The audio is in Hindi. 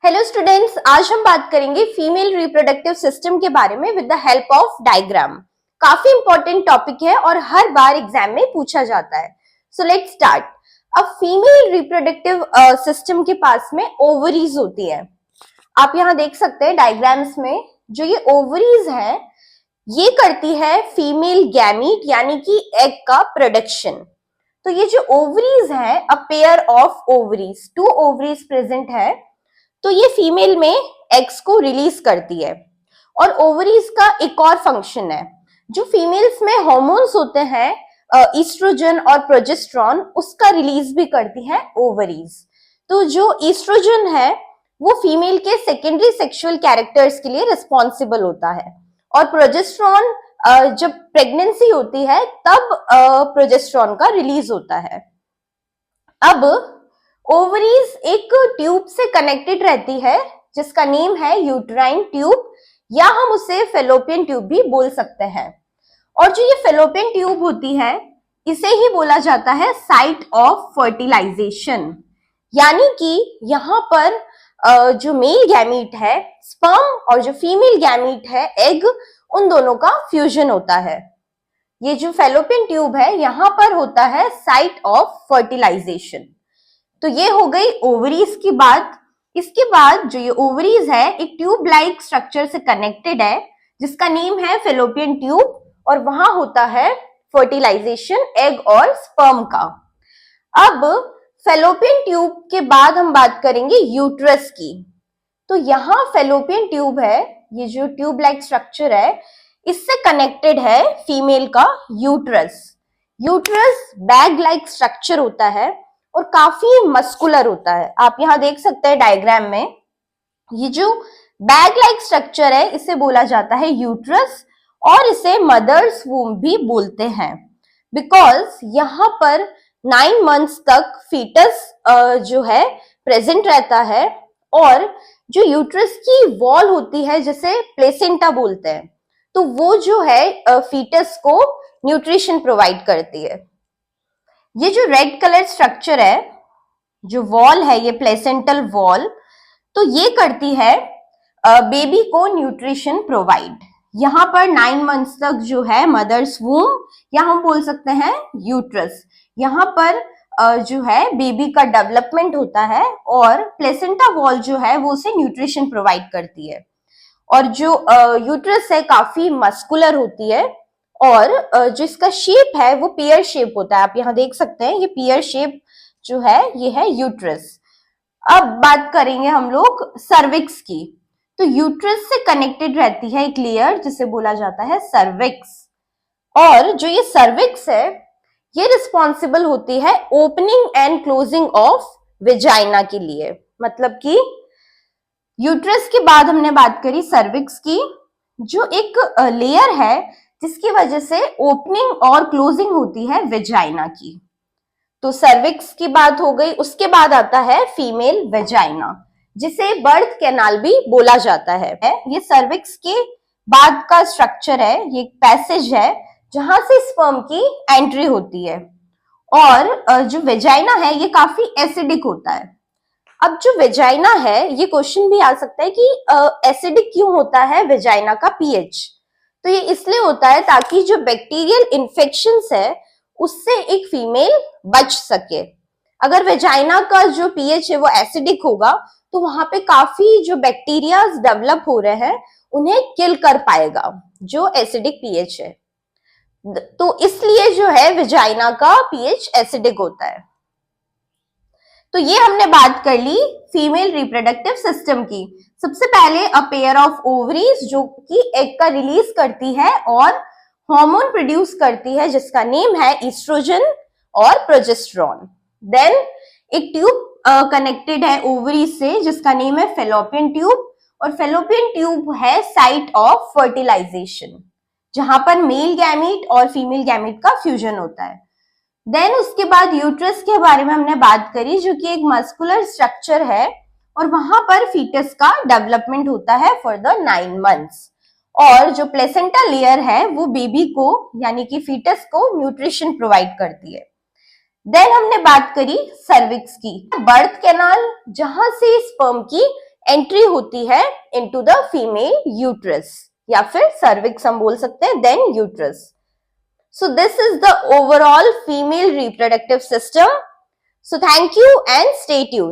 हेलो स्टूडेंट्स, आज हम बात करेंगे फीमेल रिप्रोडक्टिव सिस्टम के बारे में with the help of diagram. काफी इंपॉर्टेंट टॉपिक है और हर बार एग्जाम में पूछा जाता है। So let's start. अब फीमेल रिप्रोडक्टिव सिस्टम के पास में ओवरीज होती है। आप यहाँ देख सकते हैं डायग्राम्स में जो ये ओवरीज है ये करती है फीमेल गैमीट यानी कि एग का प्रोडक्शन। तो ये जो ओवरीज है, a pair of ovaries, two ovaries present है, तो ये फीमेल में एग्स को रिलीज करती है। और ओवरीज का एक और फंक्शन है, जो फीमेल्स में हार्मोन्स होते हैं ईस्ट्रोजन और प्रोजेस्टेरॉन, उसका रिलीज भी करती है ओवरीज। तो जो ईस्ट्रोजन है वो फीमेल के सेकेंडरी सेक्सुअल कैरेक्टर्स के लिए रिस्पॉन्सिबल होता है, और प्रोजेस्टेरॉन जब प्रेगनेंसी होती है तब प्रोजेस्टेरॉन का रिलीज होता है। अब ओवरीज एक ट्यूब से कनेक्टेड रहती है जिसका नेम है यूट्राइन ट्यूब, या हम उसे फेलोपियन ट्यूब भी बोल सकते हैं। और जो ये फेलोपियन ट्यूब होती है इसे ही बोला जाता है साइट ऑफ फर्टिलाइजेशन, यानी कि यहाँ पर जो मेल गैमीट है स्पर्म और जो फीमेल गैमीट है एग, उन दोनों का फ्यूजन होता है। ये जो फेलोपियन ट्यूब है यहाँ पर होता है साइट ऑफ फर्टिलाइजेशन। तो ये हो गई ओवरीज की बात। इसके बाद जो ये ओवरीज है एक ट्यूब लाइक स्ट्रक्चर से कनेक्टेड है जिसका नेम है फेलोपियन ट्यूब, और वहां होता है फर्टिलाइजेशन एग और स्पर्म का। अब फेलोपियन ट्यूब के बाद हम बात करेंगे यूट्रस की। तो यहाँ फेलोपियन ट्यूब है, ये जो ट्यूब लाइक स्ट्रक्चर है इससे कनेक्टेड है फीमेल का uterus. Uterus bag like structure होता है और काफी मस्कुलर होता है। आप यहाँ देख सकते हैं डायग्राम में, ये जो बैग लाइक स्ट्रक्चर है इसे बोला जाता है यूट्रस, और इसे मदर्स वूम भी बोलते हैं, बिकॉज यहाँ पर 9 मंथ्स तक फीटस जो है प्रेजेंट रहता है, और जो यूट्रस की वॉल होती है जिसे प्लेसेंटा बोलते हैं, तो वो जो है फीटस को न्यूट्रिशन प्रोवाइड करती है। ये जो रेड कलर स्ट्रक्चर है, जो वॉल है ये प्लेसेंटल वॉल, तो ये करती है बेबी को न्यूट्रिशन प्रोवाइड। यहाँ पर 9 मंथ्स तक जो है मदर्स वूम, या हम बोल सकते हैं यूट्रस, यहाँ पर जो है बेबी का डेवलपमेंट होता है, और प्लेसेंटा वॉल जो है वो उसे न्यूट्रिशन प्रोवाइड करती है। और जो यूट्रस है काफी मस्कुलर होती है, और जो इसका शेप है वो पियर शेप होता है। आप यहाँ देख सकते हैं ये पियर शेप जो है ये है यूट्रस। अब बात करेंगे हम लोग सर्विक्स की। तो यूट्रस से कनेक्टेड रहती है एक लेयर जिसे बोला जाता है सर्विक्स, और जो ये सर्विक्स है ये रिस्पॉन्सिबल होती है opening and closing of vagina के लिए। मतलब कि यूट्रस के बाद हमने बात करी सर्विक्स की, जो एक लेयर है जिसकी वजह से ओपनिंग और क्लोजिंग होती है वेजाइना की। तो सर्विक्स की बात हो गई। उसके बाद आता है फीमेल वेजाइना, जिसे बर्थ कैनाल भी बोला जाता है। ये सर्विक्स के बाद का स्ट्रक्चर है, ये एक पैसेज है जहां से स्पर्म की एंट्री होती है। और जो वेजाइना है ये काफी एसिडिक होता है। अब जो वेजाइना है, ये क्वेश्चन भी आ सकता है कि एसिडिक क्यों होता है वेजाइना का पीएच। तो ये इसलिए होता है ताकि जो बैक्टीरियल इन्फेक्शंस है उससे एक फीमेल बच सके। अगर वेजाइना का जो पीएच है वो एसिडिक होगा तो वहां पे काफी जो बैक्टीरियाज डेवलप हो रहे हैं उन्हें किल कर पाएगा जो एसिडिक पीएच है। तो इसलिए जो है वेजाइना का पीएच एसिडिक होता है। तो ये हमने बात कर ली फीमेल रिप्रोडक्टिव सिस्टम की। सबसे पहले अ पेयर ऑफ ओवरीज जो कि एग का रिलीज करती है और हार्मोन प्रोड्यूस करती है जिसका नेम है ईस्ट्रोजन और प्रोजेस्टेरॉन। देन एक ट्यूब कनेक्टेड है ओवरीज से जिसका नेम है फेलोपियन ट्यूब, और फेलोपियन ट्यूब है साइट ऑफ फर्टिलाइजेशन जहां पर मेल गैमीट और फीमेल गैमीट का फ्यूजन होता है। देन उसके बाद यूट्रस के बारे में हमने बात करी जो कि एक मस्कुलर स्ट्रक्चर है, और वहां पर फीटस का डेवलपमेंट होता है फॉर द 9 मंथ्स। और जो प्लेसेंटा लेयर है वो बेबी को यानी कि फीटस को न्यूट्रिशन प्रोवाइड करती है। देन हमने बात करी सर्विक्स की, बर्थ कैनाल जहां से स्पर्म की एंट्री होती है इनटू द फीमेल यूट्रस या फिर सर्विक्स हम बोल सकते हैं, then uterus. So this is the overall female reproductive system. So thank you and stay tuned.